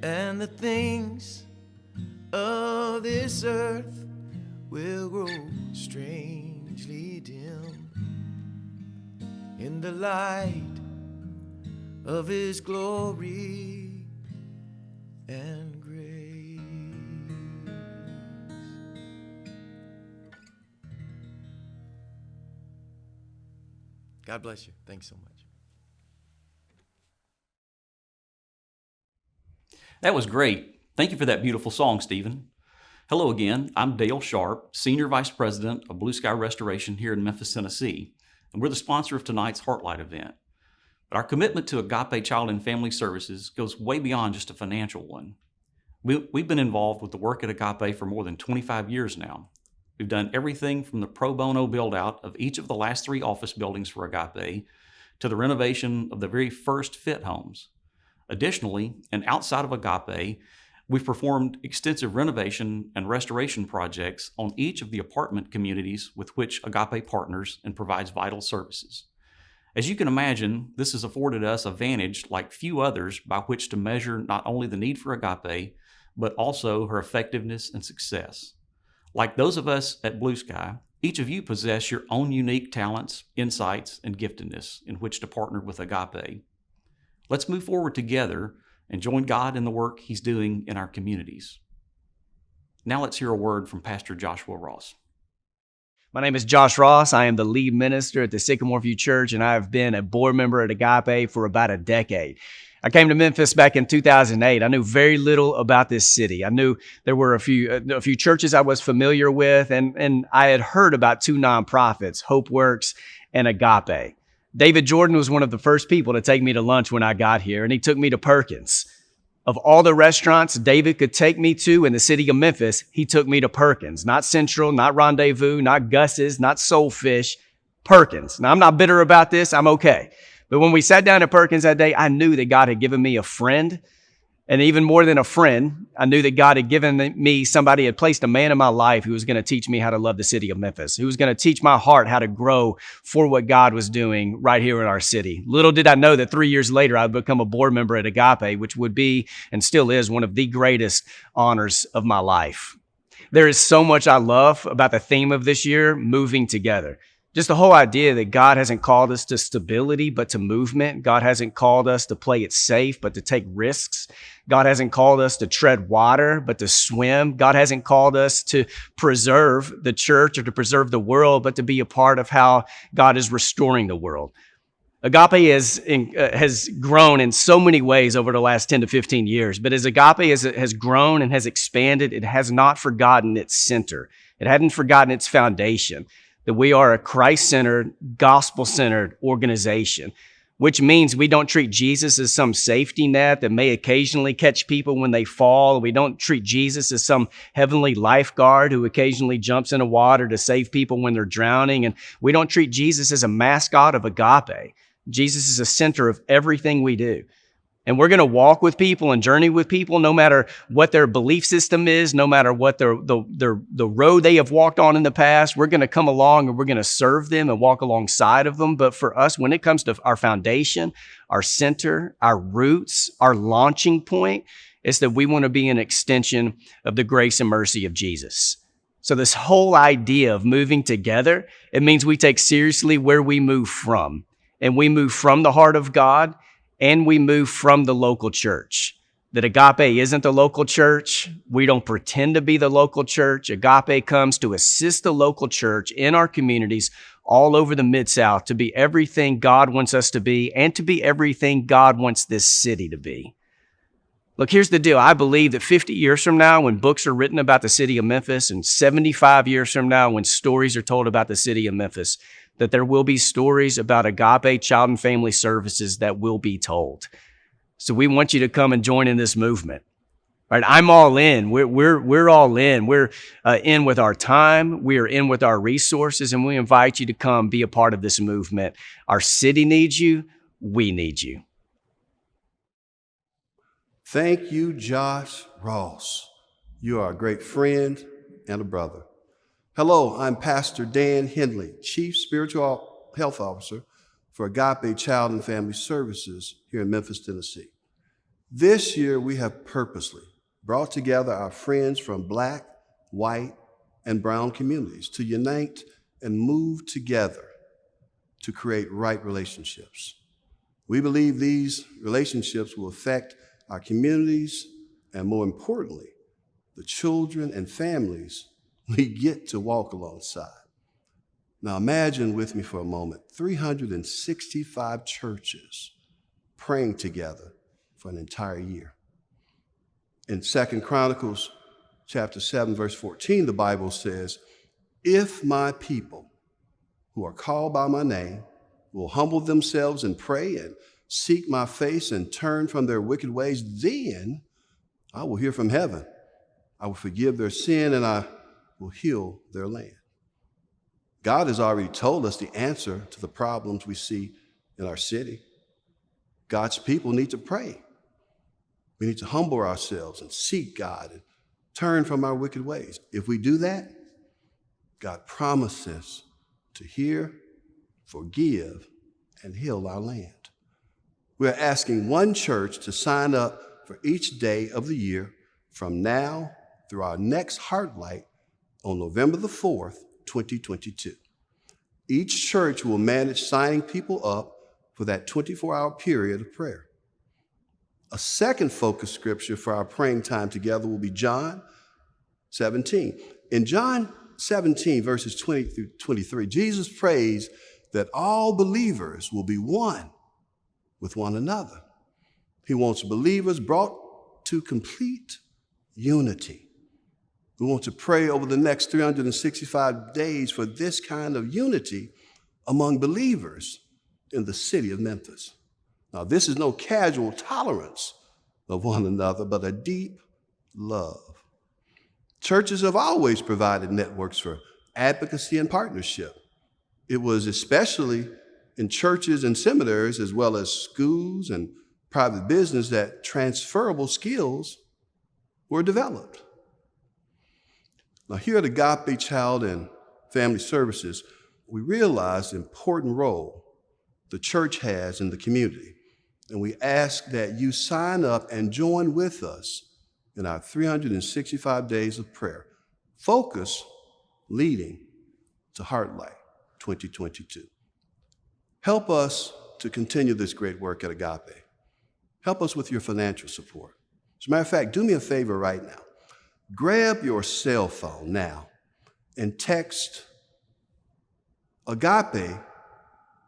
[SPEAKER 6] and the things of this earth will grow strangely dim in the light of his glory and grace. God bless you. Thanks so much.
[SPEAKER 10] That was great. Thank you for that beautiful song, Stephen. Hello again. I'm Dale Sharp, Senior Vice President of Blue Sky Restoration here in Memphis, Tennessee, and we're the sponsor of tonight's Heartlight event. But our commitment to Agape Child and Family Services goes way beyond just a financial one. We've been involved with the work at Agape for more than 25 years now. We've done everything from the pro bono build-out of each of the last 3 office buildings for Agape to the renovation of the very first Fit homes. Additionally, and outside of Agape, we've performed extensive renovation and restoration projects on each of the apartment communities with which Agape partners and provides vital services. As you can imagine, this has afforded us a vantage like few others by which to measure not only the need for Agape, but also her effectiveness and success. Like those of us at Blue Sky, each of you possess your own unique talents, insights, and giftedness in which to partner with Agape. Let's move forward together and join God in the work he's doing in our communities. Now let's hear a word from Pastor Joshua Ross.
[SPEAKER 13] My name is Josh Ross. I am the lead minister at the Sycamore View Church, and I have been a board member at Agape for about a decade. I came to Memphis back in 2008. I knew very little about this city. I knew there were a few churches I was familiar with, and I had heard about 2 nonprofits, Hope Works and Agape. David Jordan was one of the first people to take me to lunch when I got here, and he took me to Perkins. Of all the restaurants David could take me to in the city of Memphis, he took me to Perkins. Not Central, not Rendezvous, not Gus's, not Soulfish, Perkins. Now, I'm not bitter about this. I'm okay. But when we sat down at Perkins that day, I knew that God had given me a friend. And even more than a friend, I knew that God had given me somebody, had placed a man in my life who was going to teach me how to love the city of Memphis, who was going to teach my heart how to grow for what God was doing right here in our city. Little did I know that 3 years later, I'd become a board member at Agape, which would be and still is one of the greatest honors of my life. There is so much I love about the theme of this year, moving together. Just the whole idea that God hasn't called us to stability, but to movement. God hasn't called us to play it safe, but to take risks. God hasn't called us to tread water, but to swim. God hasn't called us to preserve the church or to preserve the world, but to be a part of how God is restoring the world. Agape has grown in so many ways over the last 10 to 15 years, but as Agape has grown and has expanded, it has not forgotten its center. It hadn't forgotten its foundation, that we are a Christ-centered, gospel-centered organization, which means we don't treat Jesus as some safety net that may occasionally catch people when they fall. We don't treat Jesus as some heavenly lifeguard who occasionally jumps in the water to save people when they're drowning. And we don't treat Jesus as a mascot of Agape. Jesus is the center of everything we do. And we're going to walk with people and journey with people no matter what their belief system is, no matter what the road they have walked on in the past. We're going to come along and we're going to serve them and walk alongside of them. But for us, when it comes to our foundation, our center, our roots, our launching point, it's that we want to be an extension of the grace and mercy of Jesus. So this whole idea of moving together, it means we take seriously where we move from. And we move from the heart of God, and we move from the local church. That Agape isn't the local church. We don't pretend to be the local church. Agape comes to assist the local church in our communities all over the Mid-South to be everything God wants us to be and to be everything God wants this city to be. Look, here's the deal. I believe that 50 years from now, when books are written about the city of Memphis, and 75 years from now, when stories are told about the city of Memphis, that there will be stories about Agape Child and Family Services that will be told. So we want you to come and join in this movement. All right, I'm all in. We're all in. We're in with our time. We are in with our resources, and we invite you to come be a part of this movement. Our city needs you. We need you.
[SPEAKER 2] Thank you, Josh Ross. You are a great friend and a brother. Hello, I'm Pastor Dan Henley, Chief Spiritual Health Officer for Agape Child and Family Services here in Memphis, Tennessee. This year, we have purposely brought together our friends from Black, white, and brown communities to unite and move together to create right relationships. We believe these relationships will affect our communities and, more importantly, the children and families we get to walk alongside. Now imagine with me for a moment 365 churches praying together for an entire year. In 2 Chronicles chapter 7, verse 14, the Bible says, "If my people who are called by my name will humble themselves and pray and seek my face and turn from their wicked ways, then I will hear from heaven. I will forgive their sin and I will heal their land." God has already told us the answer to the problems we see in our city. God's people need to pray. We need to humble ourselves and seek God and turn from our wicked ways. If we do that, God promises to hear, forgive, and heal our land. We're asking one church to sign up for each day of the year from now through our next Heartlight on November the 4th, 2022. Each church will manage signing people up for that 24-hour period of prayer. A second focus scripture for our praying time together will be John 17. In John 17, verses 20 through 23, Jesus prays that all believers will be one with one another. He wants believers brought to complete unity. We want to pray over the next 365 days for this kind of unity among believers in the city of Memphis. Now, this is no casual tolerance of one another, but a deep love. Churches have always provided networks for advocacy and partnership. It was especially in churches and seminaries, as well as schools and private business, that transferable skills were developed. Now, here at Agape Child and Family Services, we realize the important role the church has in the community, and we ask that you sign up and join with us in our 365 days of prayer. Focus leading to Heartlight 2022. Help us to continue this great work at Agape. Help us with your financial support. As a matter of fact, do me a favor right now. Grab your cell phone now and text Agape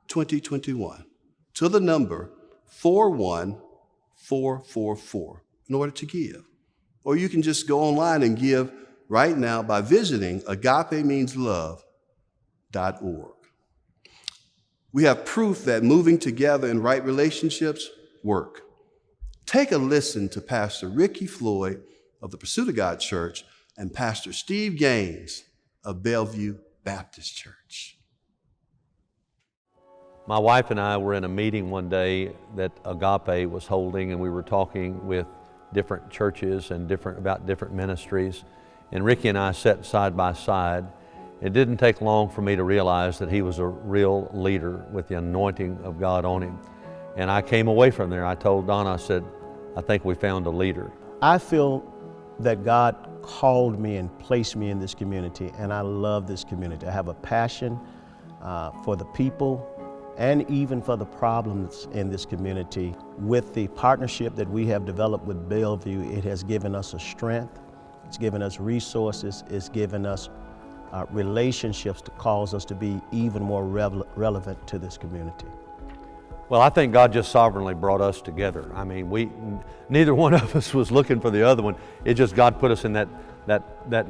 [SPEAKER 2] 2021 to the number 41444 in order to give. Or you can just go online and give right now by visiting agapemeanslove.org. We have proof that moving together in right relationships work. Take a listen to Pastor Ricky Floyd of the Pursuit of God Church and Pastor Steve Gaines of Bellevue Baptist Church.
[SPEAKER 14] My wife and I were in a meeting one day that Agape was holding, and we were talking with different churches and about different ministries. And Ricky and I sat side by side. It didn't take long for me to realize that he was a real leader with the anointing of God on him. And I came away from there. I told Donna, I said, I think we found a leader.
[SPEAKER 15] I feel that God called me and placed me in this community, and I love this community. I have a passion for the people and even for the problems in this community. With the partnership that we have developed with Bellevue, it has given us a strength, it's given us resources, it's given us relationships to cause us to be even more relevant to this community.
[SPEAKER 14] Well, I think God just sovereignly brought us together. I mean, neither one of us was looking for the other one. It just God put us in that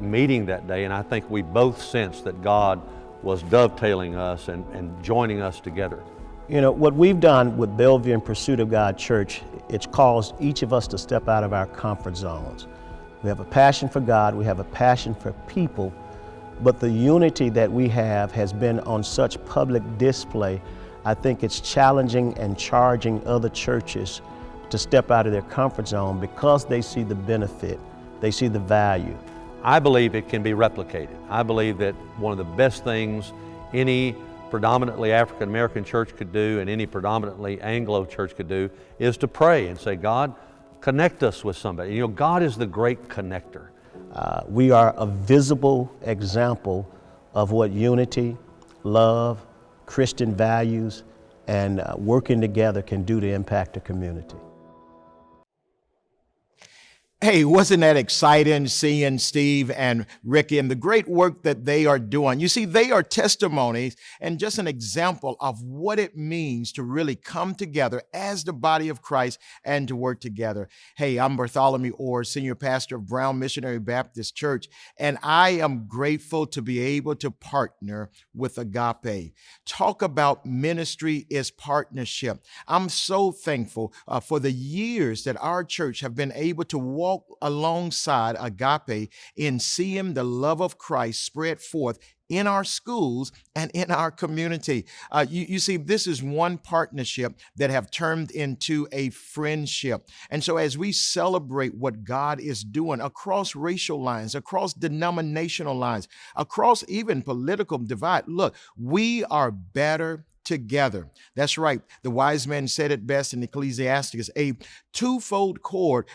[SPEAKER 14] meeting that day, and I think we both sensed that God was dovetailing us and joining us together.
[SPEAKER 15] You know, what we've done with Bellevue and Pursuit of God Church, it's caused each of us to step out of our comfort zones. We have a passion for God, we have a passion for people, but the unity that we have has been on such public display. I think it's challenging and charging other churches to step out of their comfort zone because they see the benefit, they see the value.
[SPEAKER 14] I believe it can be replicated. I believe that one of the best things any predominantly African American church could do and any predominantly Anglo church could do is to pray and say, God, connect us with somebody. You know, God is the great connector.
[SPEAKER 15] We are a visible example of what unity, love, Christian values, and working together can do to impact a community.
[SPEAKER 16] Hey, wasn't that exciting seeing Steve and Ricky and the great work that they are doing? You see, they are testimonies and just an example of what it means to really come together as the body of Christ and to work together. Hey, I'm Bartholomew Orr, Senior Pastor of Brown Missionary Baptist Church, and I am grateful to be able to partner with Agape. Talk about ministry is partnership. I'm so thankful for the years that our church have been able to walk alongside Agape in seeing the love of Christ spread forth in our schools and in our community. You see, this is one partnership that have turned into a friendship. And so as we celebrate what God is doing across racial lines, across denominational lines, across even political divide, look, we are better together. That's right. The wise man said it best in Ecclesiastes. A threefold cord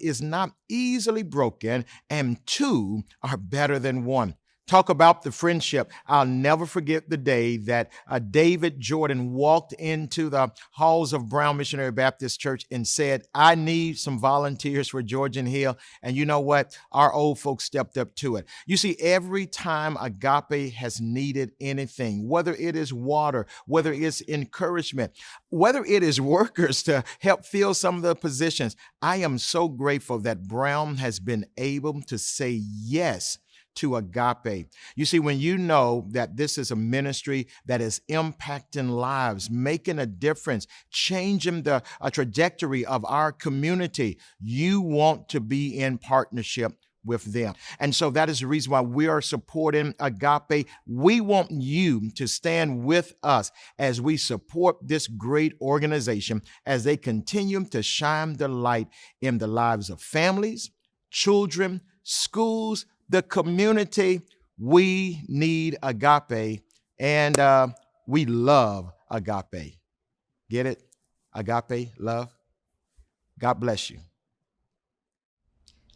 [SPEAKER 16] is not easily broken, and two are better than one. Talk about the friendship. I'll never forget the day that David Jordan walked into the halls of Brown Missionary Baptist Church and said, I need some volunteers for Georgian Hill. And you know what? Our old folks stepped up to it. You see, every time Agape has needed anything, whether it is water, whether it's encouragement, whether it is workers to help fill some of the positions, I am so grateful that Brown has been able to say yes to Agape. You see, when you know that this is a ministry that is impacting lives, making a difference, changing the trajectory of our community, you want to be in partnership with them. And so that is the reason why we are supporting Agape. We want you to stand with us as we support this great organization as they continue to shine the light in the lives of families, children, schools, the community. We need Agape, and we love Agape. Get it? Agape, love. God bless you.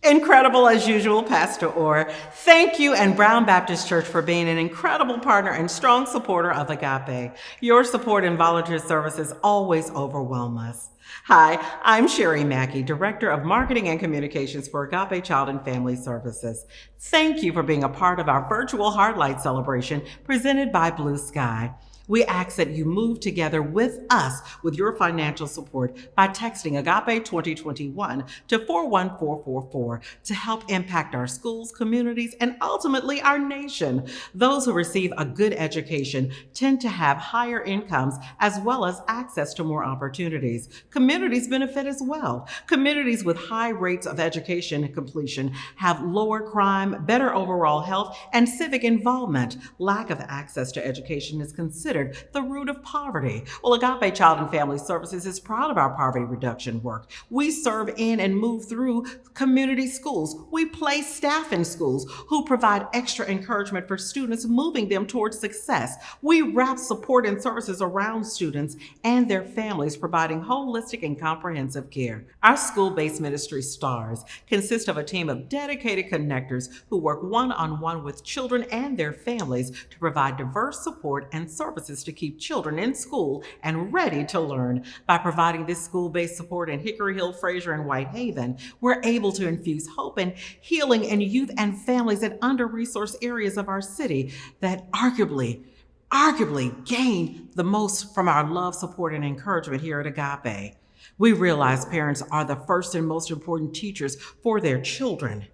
[SPEAKER 5] Incredible as usual, Pastor Orr. Thank you and Brown Baptist Church for being an incredible partner and strong supporter of Agape. Your support and volunteer services always overwhelm us. Hi, I'm Sherry Mackey, Director of Marketing and Communications for Agape Child and Family Services. Thank you for being a part of our virtual Heartlight Celebration presented by Blue Sky. We ask that you move together with us with your financial support by texting Agape 2021 to 41444 to help impact our schools, communities, and ultimately our nation. Those who receive a good education tend to have higher incomes as well as access to more opportunities. Communities benefit as well. Communities with high rates of education completion have lower crime, better overall health, and civic involvement. Lack of access to education is considered the root of poverty. Well, Agape Child and Family Services is proud of our poverty reduction work. We serve in and move through community schools. We place staff in schools who provide extra encouragement for students, moving them towards success. We wrap support and services around students and their families, providing holistic and comprehensive care. Our school-based ministry STARS consist of a team of dedicated connectors who work one-on-one with children and their families to provide diverse support and services to keep children in school and ready to learn. By providing this school-based support in Hickory Hill, Fraser, and Whitehaven, we're able to infuse hope and healing in youth and families in under-resourced areas of our city that arguably gain the most from our love, support, and encouragement here at Agape. We realize parents are the first and most important teachers for their children.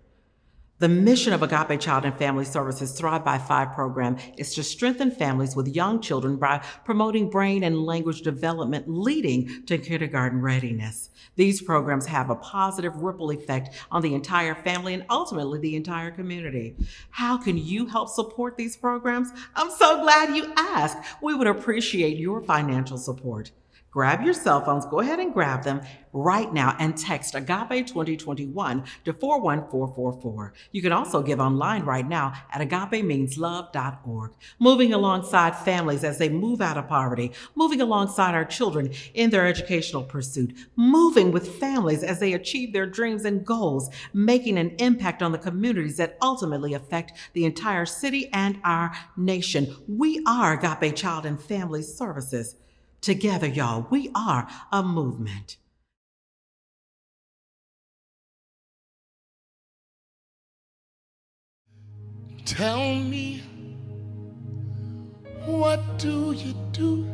[SPEAKER 5] The mission of Agape Child and Family Services Thrive by 5 program is to strengthen families with young children by promoting brain and language development, leading to kindergarten readiness. These programs have a positive ripple effect on the entire family and ultimately the entire community. How can you help support these programs? I'm so glad you asked. We would appreciate your financial support. Grab your cell phones, go ahead and grab them right now and text Agape 2021 to 41444. You can also give online right now at agapemeanslove.org. Moving alongside families as they move out of poverty, moving alongside our children in their educational pursuit, moving with families as they achieve their dreams and goals, making an impact on the communities that ultimately affect the entire city and our nation. We are Agape Child and Family Services. Together, y'all, we are a movement.
[SPEAKER 8] Tell me, what do you do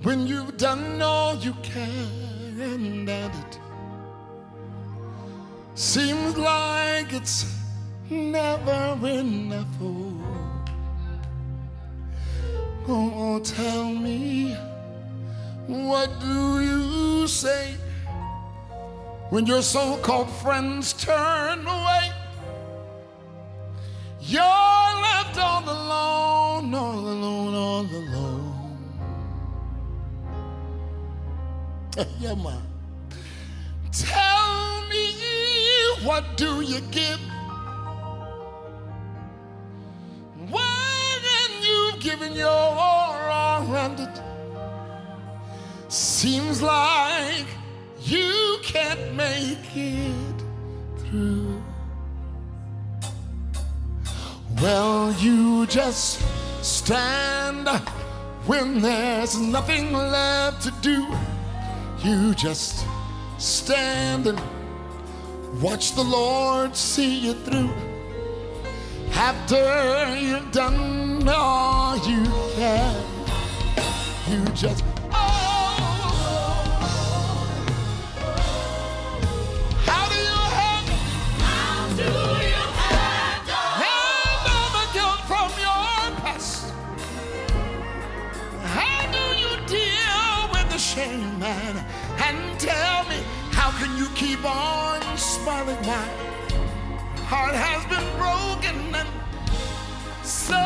[SPEAKER 8] when you've done all you can and it seems like it's never enough? Oh, tell me, what do you say when your so-called friends turn away? You're left all alone, all alone, all alone. Yeah, ma. Tell me, what do you give when you've given your all and it seems like you can't make it through? Well, you just stand when there's nothing left to do. You just stand and watch the Lord see you through. After you've done all you can, you just shame, man, and tell me, how can you keep on smiling? My heart has been broken and so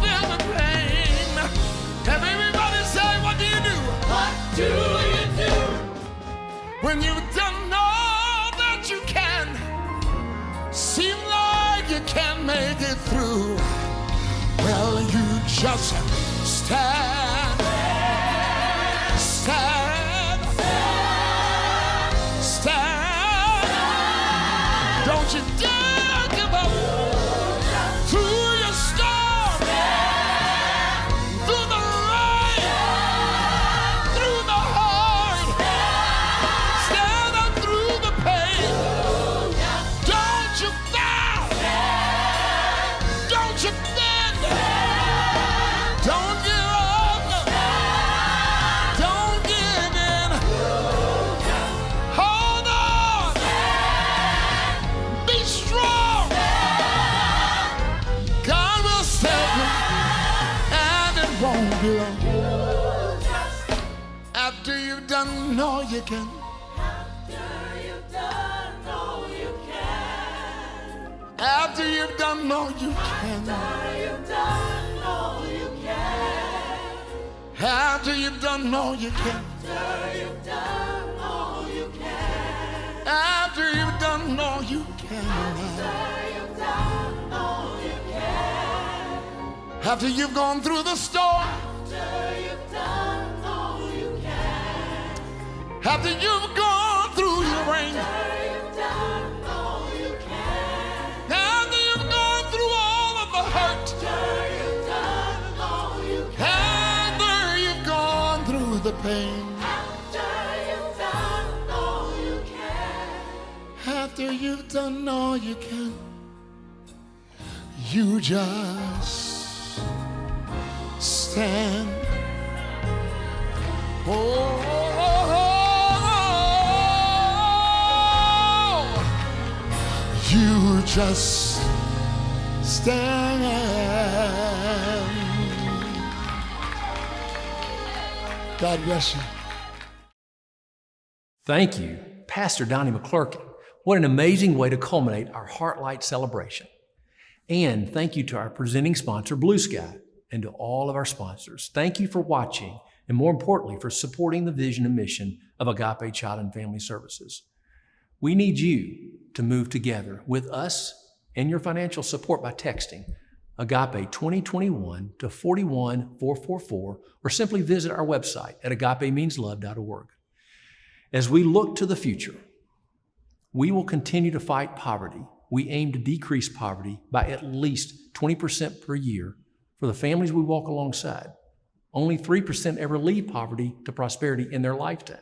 [SPEAKER 8] filled with pain. Everybody say, what do you do? What do you do when you've done all that you can? Seem like you can't make it through. Well, you just stand. Stand, stand, don't you dare give up. Through your storm, through the rain, through the hard, stand up through the pain. Don't you bow, don't you bend, don't give up. After you've done all you can. After you've done all you can. After you've done all you can. After you've done all you can. After you've gone through the storm. After you've gone through your rain. After you've gone through all of the hurt. After you've gone through the pain. After you've done all you can. You just stand. You just stand. God bless you.
[SPEAKER 1] Thank you, Pastor Donnie McClurkin. What an amazing way to culminate our Heartlight Celebration. And thank you to our presenting sponsor, Blue Sky, and to all of our sponsors, thank you for watching and, more importantly, for supporting the vision and mission of Agape Child and Family Services. We need you to move together with us and your financial support by texting Agape 2021 to 41444 or simply visit our website at agapemeanslove.org. As we look to the future, we will continue to fight poverty. We aim to decrease poverty by at least 20% per year for the families we walk alongside. Only 3% ever leave poverty to prosperity in their lifetime.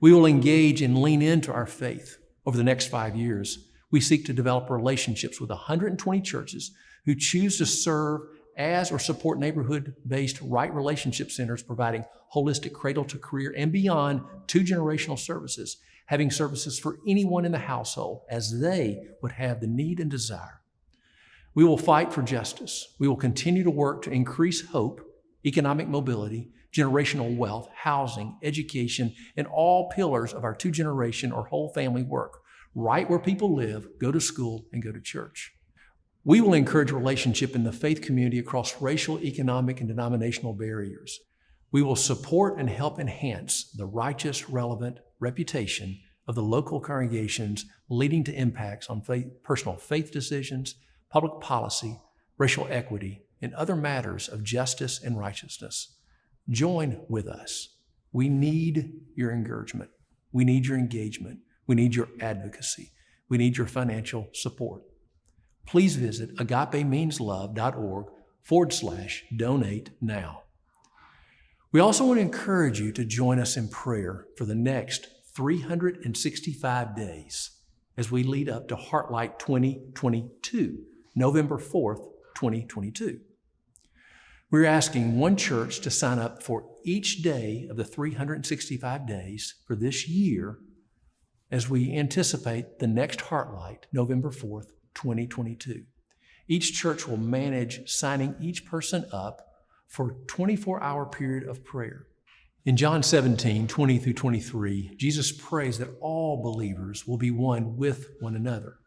[SPEAKER 1] We will engage and lean into our faith. Over the next 5 years, we seek to develop relationships with 120 churches who choose to serve as or support neighborhood-based right relationship centers providing holistic cradle-to-career and beyond 2-generational services, having services for anyone in the household as they would have the need and desire. We will fight for justice. We will continue to work to increase hope, economic mobility, generational wealth, housing, education, and all pillars of our 2-generation or whole family work, right where people live, go to school, and go to church. We will encourage relationship in the faith community across racial, economic, and denominational barriers. We will support and help enhance the righteous, relevant reputation of the local congregations, leading to impacts on personal faith decisions, public policy, racial equity, and other matters of justice and righteousness. Join with us. We need your encouragement. We need your engagement. We need your advocacy. We need your financial support. Please visit agapemeanslove.org/donate now. We also want to encourage you to join us in prayer for the next 365 days as we lead up to Heartlight 2022, November 4th, 2022. We're asking one church to sign up for each day of the 365 days for this year as we anticipate the next Heartlight, November 4th, 2022. Each church will manage signing each person up for a 24-hour period of prayer. In John 17:20-23, Jesus prays that all believers will be one with one another.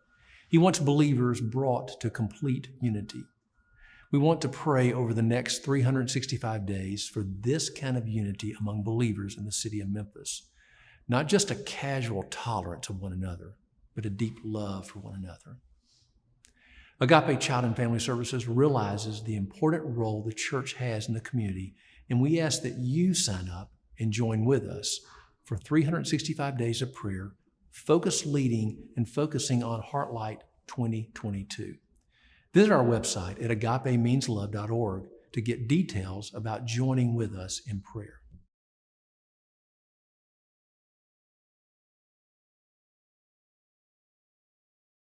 [SPEAKER 1] He wants believers brought to complete unity. We want to pray over the next 365 days for this kind of unity among believers in the city of Memphis. Not just a casual tolerance of one another, but a deep love for one another. Agape Child and Family Services realizes the important role the church has in the community, and we ask that you sign up and join with us for 365 days of prayer, focused leading and focusing on Heartlight 2022. Visit our website at agapemeanslove.org to get details about joining with us in prayer.